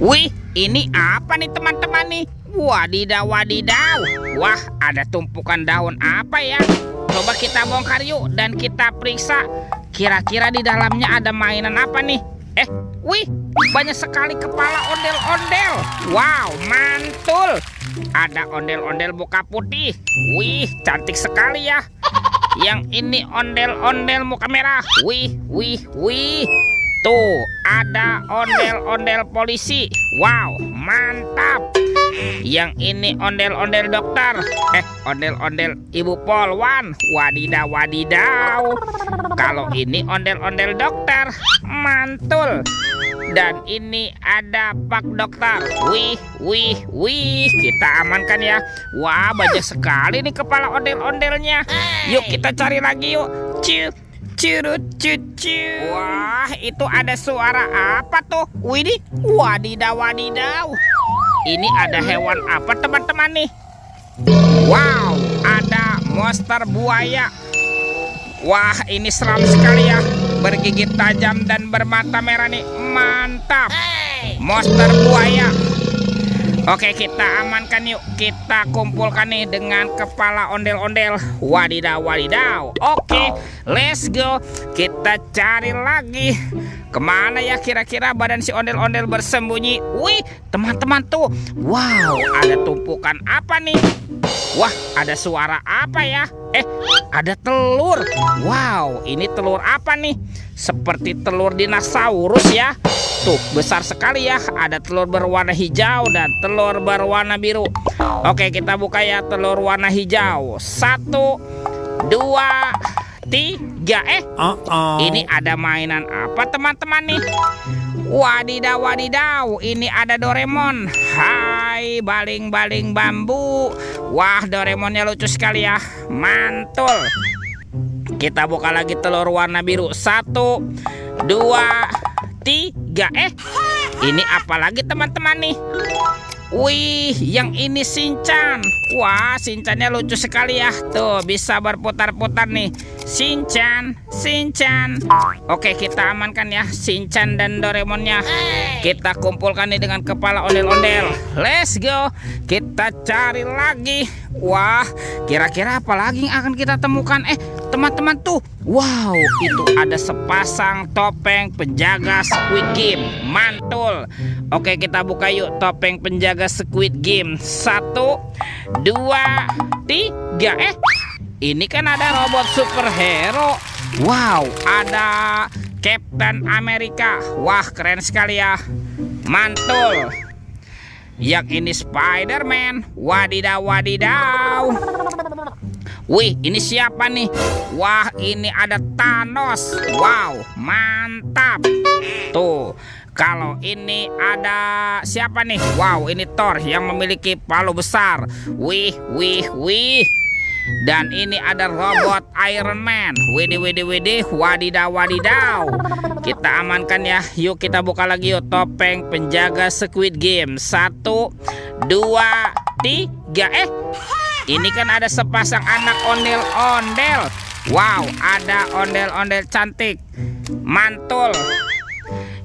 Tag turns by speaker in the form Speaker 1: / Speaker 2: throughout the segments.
Speaker 1: Wih, ini apa nih teman-teman nih? Wadidaw, wadidaw. Wah, ada tumpukan daun apa ya? Coba kita bongkar yuk dan kita periksa. Kira-kira di dalamnya ada mainan apa nih? Wih, banyak sekali kepala ondel-ondel. Wow, mantul. Ada ondel-ondel muka putih. Wih, cantik sekali ya. Yang ini ondel-ondel muka merah. Wih, wih, wih. Tuh, ada ondel-ondel polisi. Wow, mantap. Yang ini ondel-ondel dokter. Ondel-ondel ibu polwan. Wadidaw, wadidaw. Kalau ini ondel-ondel dokter, mantul. Dan ini ada pak dokter. Wih, wih, wih. Kita amankan ya. Wah, banyak sekali nih kepala ondel-ondelnya. Yuk kita cari lagi yuk. Curut cucu. Wah, itu ada suara apa tuh? Widih, wadidaw, wadidaw. Ini ada hewan apa teman-teman nih? Wow, ada monster buaya. Wah, ini seram sekali ya. Bergigit tajam dan bermata merah nih. Mantap. Monster buaya. Oke, kita amankan yuk. Kita kumpulkan nih dengan kepala ondel-ondel. Wadidaw, wadidaw. Oke, let's go. Kita cari lagi. Kemana ya kira-kira badan si ondel-ondel bersembunyi? Wih, teman-teman tuh. Wow, ada tumpukan apa nih? Wah, ada suara apa ya? Ada telur. Wow, ini telur apa nih? Seperti telur dinosaurus ya. Tuh, besar sekali ya. Ada telur berwarna hijau dan telur berwarna biru. Oke, kita buka ya telur warna hijau. 1, 2, 3. Ini ada mainan apa teman-teman nih? Wadidaw, wadidaw. Ini ada Doraemon. Hai, baling-baling bambu. Wah, Doraemonnya lucu sekali ya. Mantul. Kita buka lagi telur warna biru. 1, 2, 3. Ini apa lagi teman-teman nih? Wih, yang ini Shinchan. Wah, Shinchannya lucu sekali ya. Tuh, bisa berputar-putar nih. Shinchan, Shinchan. Oke, kita amankan ya Shinchan dan Doraemonnya. Kita kumpulkan nih dengan kepala ondel-ondel. Let's go. Kita cari lagi. Wah, kira-kira apa lagi yang akan kita temukan? Teman-teman tuh. Wow, itu ada sepasang topeng penjaga Squid Game. Mantul. Oke, kita buka yuk topeng penjaga Squid Game. 1, 2, 3. Ini kan ada robot superhero. Wow, ada Captain America. Wah, keren sekali ya. Mantul. Yang ini Spider-Man. Wadidaw, wadidaw. Wih, ini siapa nih? Wah, ini ada Thanos. Wow, mantap. Tuh, kalau ini ada siapa nih? Wow, ini Thor yang memiliki palu besar. Wih, wih, wih. Dan ini ada robot Iron Man. Widih, widih, widih. Wadidaw, wadidaw. Kita amankan ya. Yuk kita buka lagi yuk topeng penjaga Squid Game. 1, 2, 3. Ini kan ada sepasang anak ondel-ondel. Wow, ada ondel-ondel cantik. Mantul.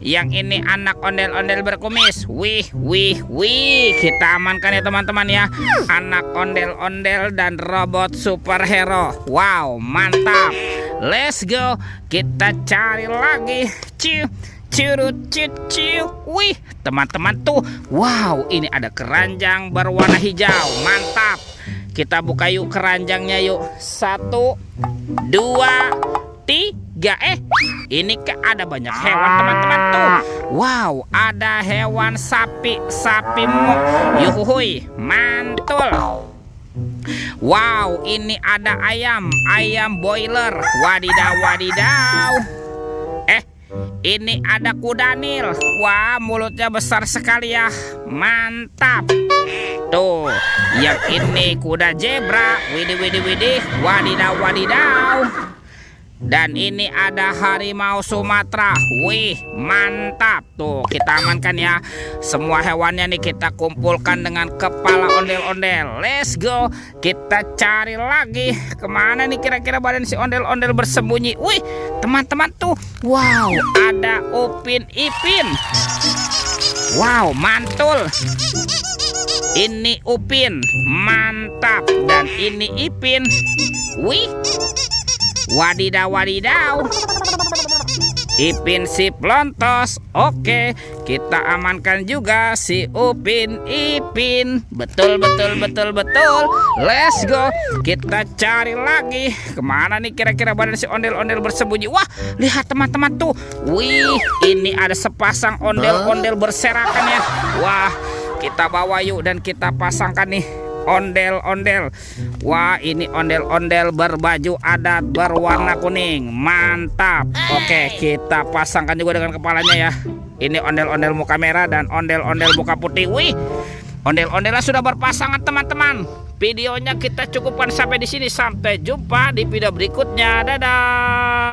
Speaker 1: Yang ini anak ondel-ondel berkumis. Wih, wih, wih. Kita amankan ya teman-teman ya. Anak ondel-ondel dan robot superhero. Wow, mantap. Let's go. Kita cari lagi. Curut cucu. Wih, teman-teman tuh. Wow, ini ada keranjang berwarna hijau. Mantap. Kita buka yuk keranjangnya yuk. 1, 2, 3. Ini ada banyak hewan teman-teman tuh. Wow, ada hewan sapi. Yuhuhui, mantul. Wow, ini ada ayam boiler. Wadidaw, wadidaw. Ini ada kuda Nil. Wah, mulutnya besar sekali ya. Mantap. Tuh, yang ini kuda zebra. Widih, widih, widih. Wadidaw, wadidaw. Dan ini ada harimau Sumatera. Wih, mantap. Tuh, kita amankan ya. Semua hewannya nih kita kumpulkan dengan kepala ondel-ondel. Let's go. Kita cari lagi. Kemana nih kira-kira badan si ondel-ondel bersembunyi? Wih, teman-teman tuh. Wow, ada Upin Ipin. Wow, mantul. Ini Upin, mantap. Dan ini Ipin. Wih, wadidaw wadidaw. Ipin si pelontos. Oke, kita amankan juga si Upin Ipin. Betul. Let's go. Kita cari lagi. Kemana nih kira-kira badan si ondel-ondel bersembunyi? Wah, lihat teman-teman tuh. Wih, ini ada sepasang ondel-ondel berserakan ya. Wah, kita bawa yuk dan kita pasangkan nih ondel-ondel. Wah, ini ondel-ondel berbaju adat berwarna kuning. Mantap. Oke, kita pasangkan juga dengan kepalanya ya. Ini ondel-ondel muka merah dan ondel-ondel muka putih. Wih, ondel-ondelnya sudah berpasangan teman-teman. Videonya kita cukupkan sampai di sini. Sampai jumpa di video berikutnya. Dadah.